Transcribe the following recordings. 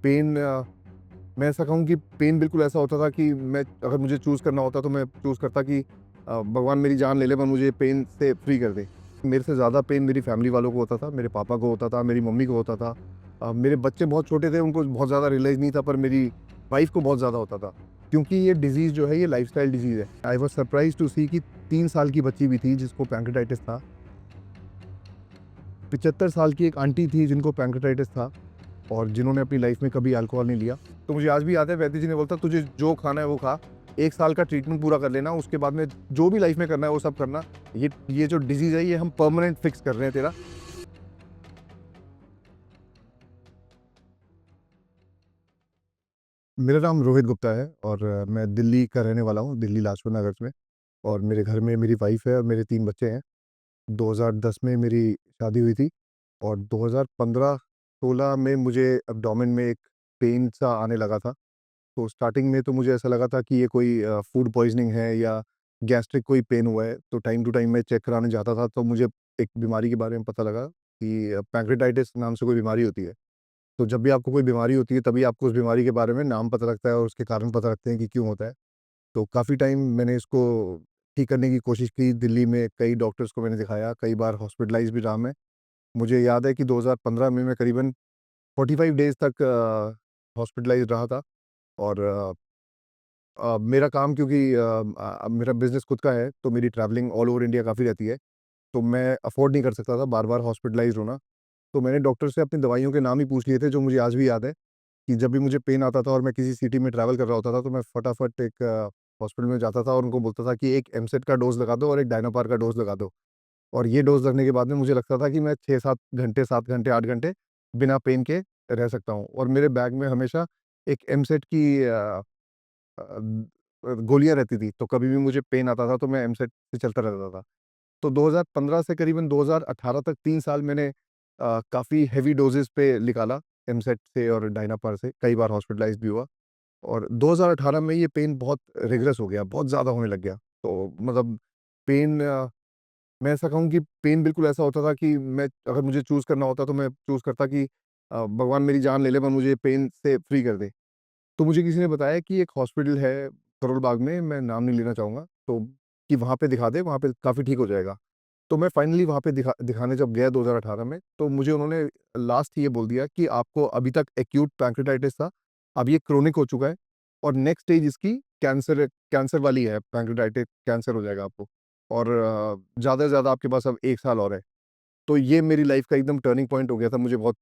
Pen मैं ऐसा कहूँ कि पेन बिल्कुल ऐसा होता था कि मैं अगर मुझे चूज़ करना होता तो मैं चूज़ करता कि भगवान मेरी जान ले ले पर मुझे पेन से फ्री कर दे। मेरे से ज़्यादा पेन मेरी फैमिली वालों को होता था, मेरे पापा को होता था, मेरी मम्मी को होता था। मेरे बच्चे बहुत छोटे थे, उनको बहुत ज़्यादा रियलाइज़ नहीं था, पर मेरी वाइफ़ को बहुत ज़्यादा होता था। क्योंकि ये डिज़ीज़ जो है ये लाइफ़स्टाइल डिज़ीज़ है। आई वाज़ सरप्राइज़्ड टू सी कि 3 साल की बच्ची भी थी जिसको पैंक्रेटाइटिस था। 75 साल की एक आंटी थी जिनको पैंक्रेटाइटिस था और जिन्होंने अपनी लाइफ में कभी अल्कोहल नहीं लिया। तो मुझे आज भी याद है, वैद्य जी ने बोलता तुझे जो खाना है वो खा, 1 साल का ट्रीटमेंट पूरा कर लेना, उसके बाद में जो भी लाइफ में करना है वो सब करना। ये जो डिज़ीज़ है ये हम परमानेंट फिक्स कर रहे हैं तेरा। मेरा नाम रोहित गुप्ता है और मैं दिल्ली का रहने वाला हूँ, दिल्ली लाजपत नगर में। और मेरे घर में मेरी वाइफ़ है और मेरे 3 बच्चे हैं। 2010 में मेरी शादी हुई थी और 2015-16 में मुझे एब्डोमेन में एक पेन सा आने लगा था। तो स्टार्टिंग में तो मुझे ऐसा लगा था कि ये कोई फूड पॉइज़निंग है या गैस्ट्रिक कोई पेन हुआ है, तो टाइम टू टाइम मैं चेक कराने जाता था, तो मुझे एक बीमारी के बारे में पता लगा कि पैंक्रेटाइटिस नाम से कोई बीमारी होती है। तो जब भी आपको कोई बीमारी होती है, तभी आपको उस बीमारी के बारे में नाम पता लगता है और उसके कारण पता लगते हैं कि क्यों होता है। तो काफ़ी टाइम मैंने इसको ठीक करने की कोशिश की, दिल्ली में कई डॉक्टर्स को मैंने दिखाया, कई बार हॉस्पिटलाइज़ भी रहा मैं। मुझे याद है कि 2015 में मैं करीबन 45 डेज़ तक हॉस्पिटलाइज़ रहा था और मेरा काम क्योंकि मेरा बिज़नेस खुद का है, तो मेरी ट्रैवलिंग ऑल ओवर इंडिया काफ़ी रहती है, तो मैं अफ़ोर्ड नहीं कर सकता था बार-बार हॉस्पिटलाइज़ होना। तो मैंने डॉक्टर से अपनी दवाइयों के नाम ही पूछ लिए थे, जो मुझे आज भी याद है कि जब भी मुझे पेन आता था और मैं किसी सिटी में ट्रैवल कर रहा होता था, तो मैं फटाफट एक हॉस्पिटल में जाता था और उनको बोलता था कि एक एमसेट का डोज़ लगा दो और एक डायनापार का डोज़ लगा दो। और ये डोज़ लगने के बाद में मुझे लगता था कि मैं 6-7 घंटे, 7 घंटे, 8 घंटे बिना पेन के रह सकता हूँ। और मेरे बैग में हमेशा एक एमसेट की गोलियाँ रहती थी, तो कभी भी मुझे पेन आता था तो मैं एमसेट से चलता रहता था। तो 2015 से करीबन 2018 तक 3 साल मैंने काफ़ी हेवी डोज़ेज़ पे निकाला, एमसेट से और डायनापार से, कई बार हॉस्पिटलाइज़ भी हुआ। और 2018 में ये पेन बहुत रिग्रेस हो गया, बहुत ज़्यादा होने लग गया। तो मतलब पेन मैं ऐसा कहूँ कि पेन बिल्कुल ऐसा होता था कि मैं अगर मुझे चूज़ करना होता तो मैं चूज़ करता कि भगवान मेरी जान ले ले पर मुझे पेन से फ्री कर दे। तो मुझे किसी ने बताया कि एक हॉस्पिटल है करोल बाग में, मैं नाम नहीं लेना चाहूँगा, तो कि वहाँ पे दिखा दे, वहाँ पे काफ़ी ठीक हो जाएगा। तो मैं फाइनली वहाँ पे दिखाने जब गया 2018 में, तो मुझे उन्होंने लास्ट ये बोल दिया कि आपको अभी तक एक्यूट पैंक्रेटाइटिस था, अब ये क्रोनिक हो चुका है और नेक्स्ट स्टेज इसकी कैंसर वाली है, पैंक्रेटाइटिस कैंसर हो जाएगा आपको और ज़्यादा से ज़्यादा आपके पास अब 1 साल और है। तो ये मेरी लाइफ़ का एकदम टर्निंग पॉइंट हो गया था, मुझे बहुत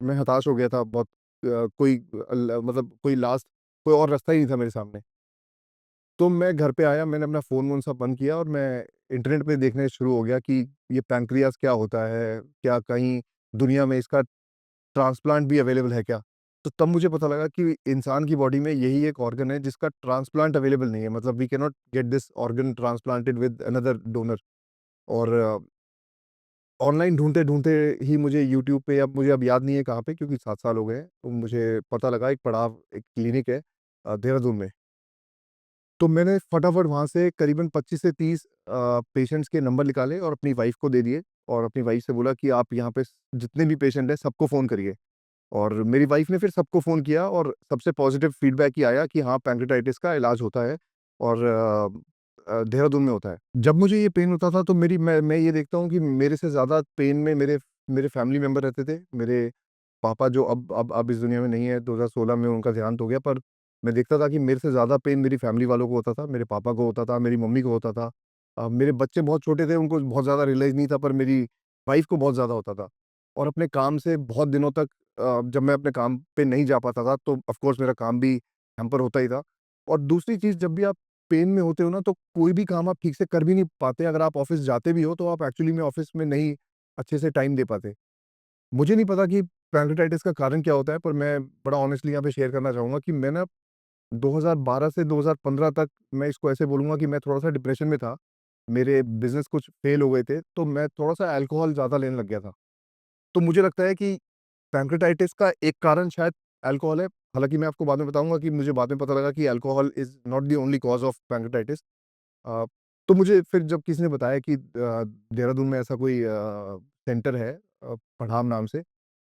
मैं हताश हो गया था बहुत। कोई मतलब कोई लास्ट कोई और रास्ता ही नहीं था मेरे सामने। तो मैं घर पे आया, मैंने अपना फ़ोन-वोन सब बंद किया और मैं इंटरनेट पे देखने शुरू हो गया कि ये पैंक्रियाज़ क्या होता है? क्या कहीं दुनिया में इसका ट्रांसप्लांट भी अवेलेबल है क्या? तो तब मुझे पता लगा कि इंसान की बॉडी में यही एक ऑर्गन है जिसका ट्रांसप्लांट अवेलेबल नहीं है। मतलब we can not get this organ transplanted with another donor. और ऑनलाइन ढूँढते-ढूँढते ही मुझे यूट्यूब पे, अब मुझे अब याद नहीं है कहाँ पे, क्योंकि 7 साल हो गए हैं, तो मुझे पता लगा एक पड़ाव, एक क्लिनिक है देहरादून में। तो मैंने फटाफट वहाँ से करीबन 25 से 30 पेशेंट्स के नंबर निकाले और अपनी वाइफ़ को दे दिए और अपनी वाइफ़ से बोला कि आप यहाँ पे जितने भी पेशेंट हैं सबको फ़ोन करिए। और मेरी वाइफ़ ने फिर सबको फ़ोन किया और सबसे पॉज़िटिव फ़ीडबैक ही आया कि हाँ, पैंक्रेटाइटिस का इलाज होता है और देहरादून में होता है। जब मुझे ये पेन होता था तो मेरी मैं ये देखता हूँ कि मेरे से ज़्यादा पेन में मेरे मेरे फैमिली मेंबर रहते थे। मेरे पापा जो अब इस दुनिया में नहीं है, 2016 में उनका देहांत हो गया, पर मैं देखता था कि मेरे से ज़्यादा पेन मेरी फैमिली वालों को होता था। मेरे पापा को होता था, मेरी मम्मी को होता था। मेरे बच्चे बहुत छोटे थे, उनको बहुत ज़्यादा रियलाइज़ नहीं था, पर मेरी वाइफ़ को बहुत ज़्यादा होता था। और अपने काम से बहुत दिनों तक जब मैं अपने काम पे नहीं जा पाता था, तो ऑफ़ कोर्स मेरा काम भी हैम्पर होता ही था। और दूसरी चीज़, जब भी आप पेन में होते हो ना, तो कोई भी काम आप ठीक से कर भी नहीं पाते। अगर आप ऑफ़िस जाते भी हो, तो आप एक्चुअली में ऑफ़िस में नहीं अच्छे से टाइम दे पाते। मुझे नहीं पता कि पैंक्रेटाइटिस का कारण क्या होता है, पर मैं बड़ा ऑनेस्टली यहाँ पे शेयर करना चाहूँगा कि मैं ना 2012 से 2015 तक, मैं इसको ऐसे बोलूँगा कि मैं थोड़ा-सा डिप्रेशन में था। मेरे बिज़नेस कुछ फ़ेल हो गए थे, तो मैं थोड़ा-सा अल्कोहल ज़्यादा लेने लग गया था। तो मुझे लगता है कि पैंक्रेटाइटिस का एक कारण शायद अल्कोहल है। हालाँकि मैं आपको बाद में बताऊँगा कि मुझे बाद में पता लगा कि alcohol is not the only cause of pancreatitis. Uh, तो मुझे फिर जब किसी ने बताया कि देहरादून में ऐसा कोई सेंटर है पढ़ाम नाम से,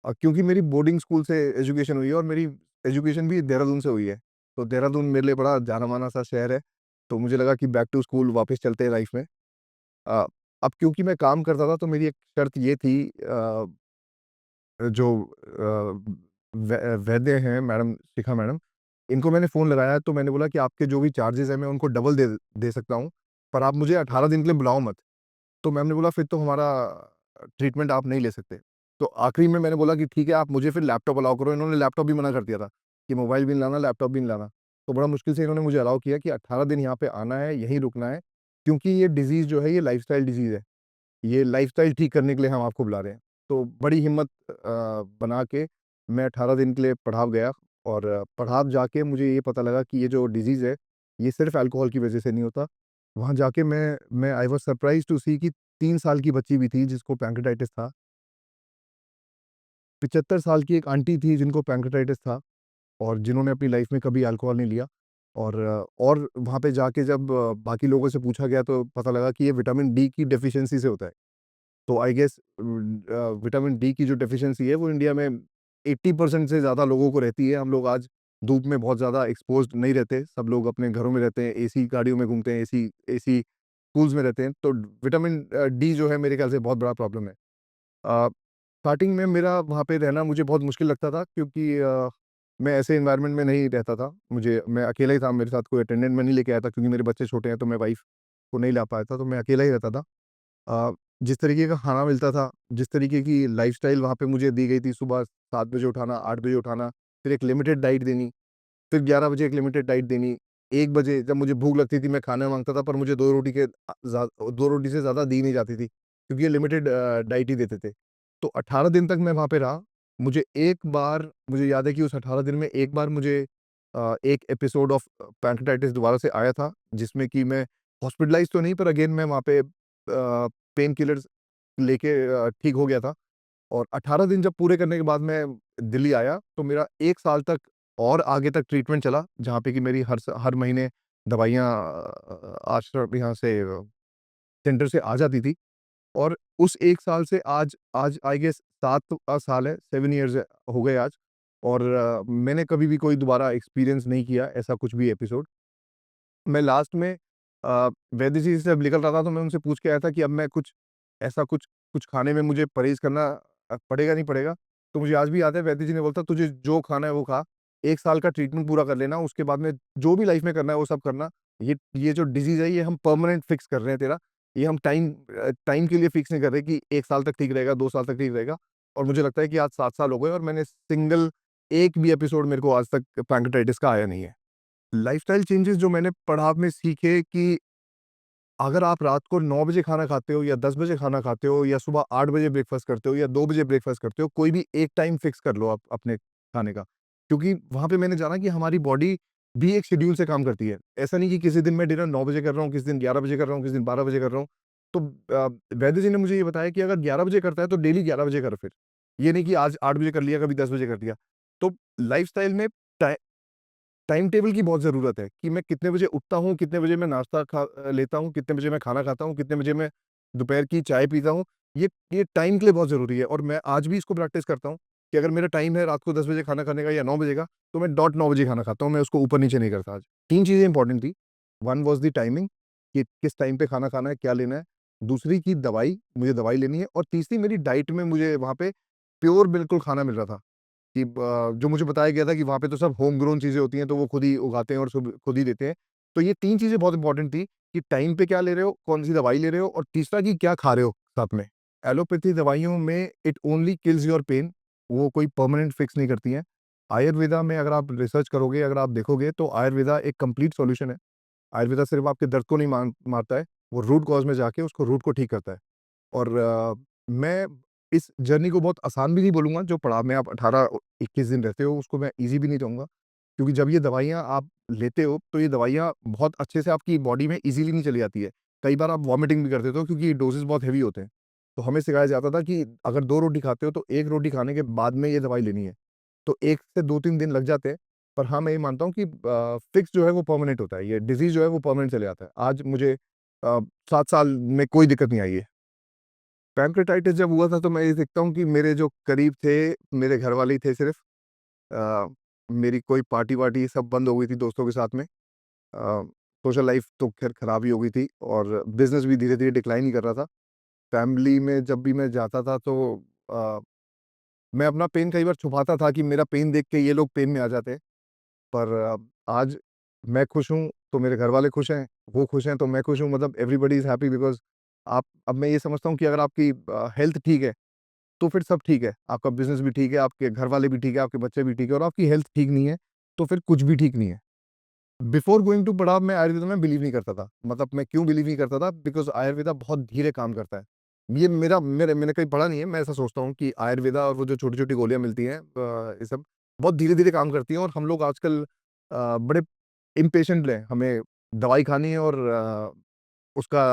क्योंकि मेरी बोर्डिंग स्कूल से एजुकेशन हुई है और मेरी एजुकेशन भी देहरादून से हुई है, तो देहरादून मेरे लिए बड़ा जाना-माना सा शहर है, तो मुझे लगा कि बैक टू स्कूल वापस चलते हैं लाइफ में। अ, अब क्योंकि मैं काम करता था, तो मेरी एक शर्त ये थी, जो वैद्य हैं मैडम, शिखा मैडम, इनको मैंने फ़ोन लगाया तो मैंने बोला कि आपके जो भी चार्जेज़ हैं मैं उनको डबल दे दे सकता हूँ, पर आप मुझे 18 दिन के लिए बुलाओ मत। तो मैम ने बोला फिर तो हमारा ट्रीटमेंट आप नहीं ले सकते। तो आखिरी में मैंने बोला कि ठीक है, आप मुझे फिर लैपटॉप अलाउ करो। इन्होंने लैपटॉप भी मना कर दिया था कि मोबाइल भी नहीं लाना, लैपटॉप भी नहीं लाना। तो बड़ा मुश्किल से इन्होंने मुझे अलाउ किया कि 18 दिन यहाँ पे आना है, यहीं रुकना है, क्योंकि ये डिज़ीज़ जो है ये लाइफ़स्टाइल डिज़ीज़ है। ये लाइफ़स्टाइल ठीक करने के लिए हम आपको बुला रहे हैं। तो बड़ी हिम्मत बना के मैं 18 दिन के लिए पड़ाव गया, और पड़ाव जाके मुझे ये पता लगा कि ये जो डिज़ीज़ है, ये सिर्फ़ अल्कोहल की वज़ह से नहीं होता। वहाँ जाके मैं आई वाज़ सरप्राइज़्ड टू सी कि 3 साल की बच्ची भी थी जिसको पैंक्रेटाइटिस था। 75 साल की एक आंटी थी जिनको पैंक्रेटाइटिस था, और जिन्होंने अपनी लाइफ़ में कभी अल्कोहल नहीं लिया। और वहाँ पे जाके जब बाकी लोगों से पूछा गया तो पता लगा कि ये विटामिन डी की डेफ़िशिएंसी से होता है। तो आई गेस विटामिन डी की जो डेफ़िशिएंसी है वो इंडिया में 80% से ज़्यादा लोगों को रहती है। हम लोग आज धूप में बहुत ज़्यादा एक्सपोज़्ड नहीं रहते। सब लोग अपने घरों में रहते हैं, एसी गाड़ियों में घूमते हैं, एसी एसी स्कूल्स में रहते हैं। तो विटामिन डी जो है मेरे ख़्याल से बहुत बड़ा प्रॉब्लम है। अ, स्टार्टिंग में मेरा वहाँ पे रहना मुझे बहुत मुश्किल लगता था, क्योंकि मैं ऐसे एनवायरनमेंट में नहीं रहता था। मैं अकेला ही था, मेरे साथ कोई अटेंडेंट मैं नहीं लेके आया था, क्योंकि मेरे बच्चे छोटे हैं तो मैं वाइफ़ को नहीं ला पाया था, तो मैं अकेला ही रहता था। जिस तरीके का खाना मिलता था, जिस तरीके की लाइफ़स्टाइल वहाँ पे मुझे दी गई थी, सुबह 7 बजे उठाना, 8 बजे उठाना, फिर एक लिमिटेड डाइट देनी, फिर 11 बजे एक लिमिटेड डाइट देनी, 1 बजे जब मुझे भूख लगती थी मैं खाना माँगता था, पर मुझे 2 रोटी के 2 रोटी से ज़्यादा दी नहीं जाती थी, क्योंकि ये लिमिटेड डाइट ही देते थे। तो 18 दिन तक मैं वहाँ पे रहा। मुझे याद है कि उस 18 दिन में एक बार मुझे एक एपिसोड ऑफ पैंक्रेटाइटिस दोबारा से आया था, जिसमें कि मैं हॉस्पिटलाइज़ तो नहीं, पर अगेन मैं वहाँ पे पेन किलर्स लेके ठीक हो गया था। और 18 दिन जब पूरे करने के बाद मैं दिल्ली आया, तो मेरा 1 साल तक और आगे तक ट्रीटमेंट चला, जहाँ पे कि मेरी हर महीने दवाइयाँ आश्रम यहाँ से सेंटर से आ जाती थी। और उस 1 साल से आज आज आई गेस 7 साल है, 7 इयर्स हो गए आज, और मैंने कभी भी कोई दोबारा एक्सपीरियंस नहीं किया ऐसा कुछ भी एपिसोड। मैं लास्ट में वैद्य जी से जब निकल रहा था, तो मैं उनसे पूछ के आया था कि अब मैं ऐसा कुछ खाने में मुझे परहेज़ करना पड़ेगा, नहीं पड़ेगा? तो मुझे आज भी याद है, वैद्य जी ने बोला था, "तुझे जो खाना है वो खा, 1 साल का ट्रीटमेंट पूरा कर लेना, उसके बाद में जो भी लाइफ़ में करना है वो सब करना। ये जो डिज़ीज़ है ये हम परमानेंट फिक्स कर रहे हैं तेरा, ये हम टाइम के लिए फिक्स नहीं कर रहे कि 1 साल तक ठीक रहेगा, 2 साल तक ठीक रहेगा।" और मुझे लगता है कि आज 7 साल हो गए और मैंने सिंगल एक भी एपिसोड मेरे को आज तक पैंक्रेटाइटिस का आया नहीं है। लाइफ़स्टाइल चेंजेस जो मैंने पड़ाव में सीखे कि अगर आप रात को 9 बजे खाना खाते हो या 10 बजे खाना खाते हो या सुबह 8 बजे ब्रेकफ़ास्ट करते हो या 2 बजे ब्रेकफ़ास्ट करते हो, कोई भी एक टाइम फ़िक्स कर लो आप अपने खाने का। क्योंकि वहाँ पे मैंने जाना कि हमारी बॉडी भी एक शेड्यूल से काम करती है। ऐसा नहीं कि किसी दिन मैं डिनर 9 बजे कर रहा हूँ, किसी दिन 11 बजे कर रहा हूँ, किसी दिन 12 बजे कर रहा हूँ। तो वैद्य जी ने मुझे ये बताया कि अगर 11 बजे करता है तो डेली 11 बजे कर फिर। ये नहीं कि आज 8 बजे कर लिया, कभी 10 बजे कर लिया। तो लाइफ़स्टाइल में टाइ टाइम टेबल की बहुत ज़रूरत है कि मैं कितने बजे उठता हूँ, कितने बजे मैं नाश्ता लेता हूँ, कितने बजे मैं खाना खाता हूँ, कितने बजे मैं दोपहर की चाय पीता हूँ। ये टाइम के लिए बहुत ज़रूरी है, और मैं आज भी इसको प्रैक्टिस करता हूँ कि अगर मेरा टाइम है रात को 10 बजे खाना खाने का या 9 बजे का, तो मैं डॉट 9 बजे खाना खाता हूँ, मैं उसको ऊपर-नीचे नहीं करता आज। 3 चीज़ें इम्पोर्टेंट थी। 1 वाज़ द टाइमिंग कि किस टाइम पे खाना खाना है, क्या लेना है। दूसरी की दवाई, मुझे दवाई लेनी है, और तीसरी मेरी डाइट में मुझे वहाँ पे प्योर बिल्कुल खाना मिल रहा था। कि जो मुझे बताया गया था कि वहाँ पे तो सब होम ग्रोन चीज़ें होती हैं, तो वो खुद ही उगाते हैं और खुद ही देते हैं। तो ये 3 चीज़ें बहुत इम्पोर्टेंट थी कि टाइम पे क्या ले रहे हो, कौन-सी दवाई ले रहे हो, और तीसरा कि क्या खा रहे हो साथ में। एलोपैथी दवाइयों में it only kills your pain, वो कोई परमानेंट फिक्स नहीं करती हैं। आयुर्वेदा में अगर आप रिसर्च करोगे, अगर आप देखोगे, तो आयुर्वेदा एक कंप्लीट सॉल्यूशन है। आयुर्वेदा सिर्फ़ आपके दर्द को नहीं मारता है, वो रूट कॉज़ में जाके उसको रूट को ठीक करता है। और मैं इस जर्नी को बहुत आसान भी नहीं बोलूँगा, जो पड़ाव में आप 18-21 दिन रहते हो, उसको मैं ईज़ी भी नहीं कहूँगा। क्योंकि जब ये दवाइयाँ आप लेते हो, तो ये दवाइयाँ बहुत अच्छे से आपकी बॉडी में ईज़िली नहीं चली जाती है। कई बार आप वॉमिटिंग भी कर देते हो, क्योंकि ये डोज़ेज़ बहुत हेवी होते हैं। तो हमें सिखाया जाता था कि अगर 2 रोटी खाते हो, तो 1 रोटी खाने के बाद में ये दवाई लेनी है। तो 1 से 2-3 दिन लग जाते हैं, पर हाँ, मैं ये मानता हूँ कि फिक्स जो है वो परमानेंट होता है। ये डिज़ीज़ जो है वो परमानेंट चले जाता है। आज मुझे 7 साल में कोई दिक्कत नहीं आई है। पैंक्रेटाइटिस जब हुआ था तो मैं ये देखता हूँ कि मेरे जो करीब थे, मेरे घर वाले ही थे सिर्फ़। अ, मेरी कोई पार्टी-वार्टी सब बंद हो गई थी दोस्तों के साथ में। सोशल लाइफ़ तो ख़ैर ख़राब ही हो गई थी और बिज़नेस भी धीरे-धीरे डिक्लाइन ही कर रहा था। फैमिली में जब भी मैं जाता था तो अ, मैं अपना पेन कई बार छुपाता था कि मेरा पेन देख के ये लोग पेन में आ जाते हैं। पर आज मैं खुश हूँ, तो मेरे घरवाले खुश हैं, वो खुश हैं, तो मैं खुश हूँ, मतलब एवरीबॉडी इज़ हैप्पी बिकॉज़ आप अब मैं ये समझता हूँ कि अगर आपकी हेल्थ ठीक है, तो फिर सब ठीक है। आपका बिज़नेस भी ठीक है, आपके घरवाले भी ठीक है, आपके बच्चे भी ठीक है और आपकी हेल्थ ठीक नहीं है, तो फिर कुछ भी ठीक नहीं है। बिफोर गोइंग टू पड़ाव मैं आयुर्वेदा में बिलीव नहीं करता था। मतलब मैं क्यों बिलीव नहीं करता था? बिकॉज़ आयुर्वेदा बहुत धीरे काम करता है। ये मेरा मेरे मैंने कहीं पढ़ा नहीं है, मैं ऐसा सोचता हूँ कि आयुर्वेदा और वो जो छोटी-छोटी गोलियाँ मिलती हैं ये सब बहुत धीरे-धीरे काम करती हैं और हम लोग आजकल बड़े इम्पेशेंट हैं। हमें दवाई खानी है और उसका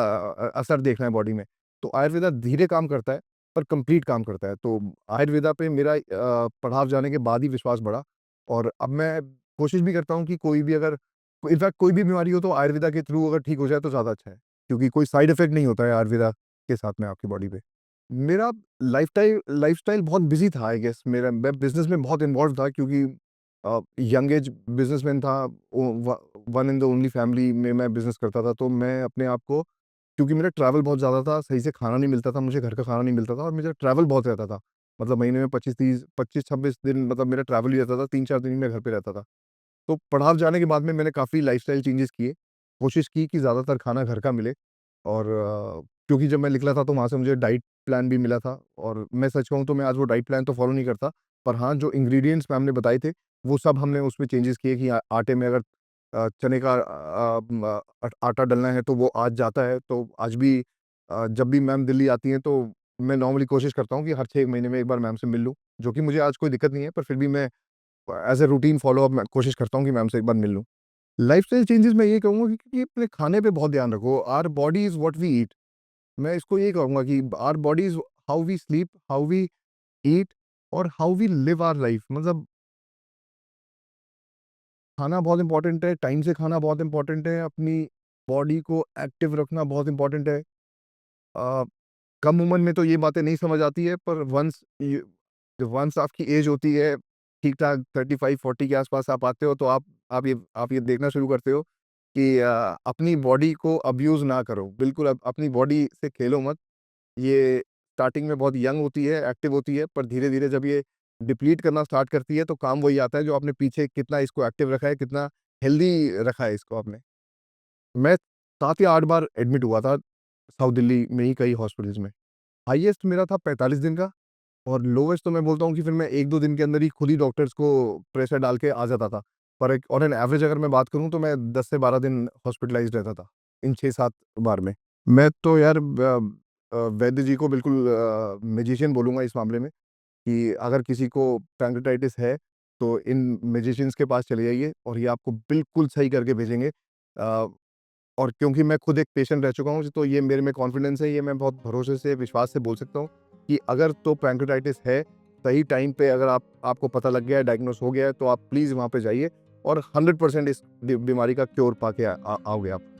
असर देखना है बॉडी में। तो आयुर्वेदा धीरे काम करता है, पर कंप्लीट काम करता है। तो आयुर्वेदा पे मेरा पड़ाव जाने के बाद ही विश्वास बढ़ा और अब मैं कोशिश भी करता हूँ कि कोई भी अगर इनफैक्ट कोई भी बीमारी हो तो आयुर्वेदा के थ्रू अगर ठीक हो जाए तो ज़्यादा अच्छा है। क्योंकि कोई साइड इफ़ेक्ट नहीं होता है आयुर्वेदा के साथ में आपकी बॉडी पे। मेरा लाइफ़स्टाइल बहुत बिज़ी था आई गेस मेरा मैं बिज़नेस में बहुत इन्वॉल्व था क्योंकि यंग एज बिज़नेसमैन था। ओ व one in the only family में मैं बिज़नेस करता था, तो मैं अपने आप को क्योंकि मेरा ट्रैवल बहुत ज़्यादा था, सही से खाना नहीं मिलता था, मुझे घर का खाना नहीं मिलता था और मुझे ट्रैवल बहुत रहता था। मतलब महीने में 25-26 दिन मतलब मेरा ट्रैवल ही रहता था, 3-4 दिन ही मैं घर पे रहता था। तो पड़ाव जाने के बाद में मैंने काफ़ी लाइफ़स्टाइल चेंजेज़ किए। कोशिश की कि ज़्यादातर खाना घर का मिले और क्योंकि जब मैं निकला था तो वहाँ से मुझे डाइट प्लान भी मिला था और मैं सच कहूँ तो मैं आज वो डाइट प्लान तो फ़ॉलो नहीं करता। पर हाँ, जो इंग्रीडिएंट्स मैम ने बताए थे, वो सब हमने उसमें चेंजेज़ किए कि आटे में अगर चने का आटा डलना है तो वो आज जाता है। तो आज भी जब भी मैम दिल्ली आती हैं तो मैं नॉर्मली कोशिश करता हूँ कि हर 6 महीने में 1 बार मैम से मिल लूँ, जो कि मुझे आज कोई दिक्कत नहीं है, पर फिर भी मैं एज़ अ रूटीन फ़ॉलो-अप मैं कोशिश करता हूँ कि मैम से एक बार मिल लूँ। लाइफ़स्टाइल चेंजेज़ मैं ये कहूँगा कि अपने खाने पे बहुत ध्यान रखो। Our body is what we eat. मैं इसको ये कहूँगा कि our body is how we sleep, how we eat और how we live our life. मतलब खाना बहुत इम्पोर्टेंट है, टाइम से खाना बहुत इम्पोर्टेंट है, अपनी बॉडी को एक्टिव रखना बहुत इम्पोर्टेंट है। अ, कम उम्र में तो ये बातें नहीं समझ आती है, पर वन्स आपकी एज होती है, ठीक-ठाक 35-40 के आस-पास आप आते हो, तो आप ये देखना शुरू करते हो कि अपनी बॉडी को अब्यूज़ ना करो। बिल्कुल अपनी बॉडी से खेलो मत। ये स्टार्टिंग में बहुत यंग होती है, एक्टिव होती है, पर धीरे-धीरे जब ये डिप्लीट करना स्टार्ट करती है, तो काम वही आता है जो आपने पीछे कितना इसको एक्टिव रखा है, कितना हेल्दी रखा है इसको आपने। मैं 7 या 8 बार एडमिट हुआ था, साउथ दिल्ली में ही कई हॉस्पिटल्स में। हाईएस्ट मेरा था 45 दिन का और लोवेस्ट तो मैं बोलता हूँ कि फिर मैं 1-2 दिन के अंदर ही खुद ही डॉक्टर्स को प्रेशर डाल के आ जाता था। पर एक ऑन एन एवरेज अगर मैं बात करूँ तो मैं 10 से 12 दिन हॉस्पिटलाइज़्ड रहता था, इन 6-7 बार में। मैं तो यार वैद्य जी को बिल्कुल मैजिशियन बोलूँगा इस मामले में कि अगर किसी को पैंक्रेटाइटिस है, तो इन मैजिशियंस के पास चले जाइए और ये आपको बिल्कुल सही करके भेजेंगे। और क्योंकि मैं खुद एक पेशेंट रह चुका हूँ, तो ये मेरे में कॉन्फिडेंस है, ये मैं बहुत भरोसे से, विश्वास से बोल सकता हूँ कि अगर तो पैंक्रेटाइटिस है, सही टाइम पे अगर आपको पता लग गया है, डायग्नोस हो गया है, तो आप प्लीज़ वहाँ पे जाइए और 100% इस बीमारी का क्योर पाके आओगे आप।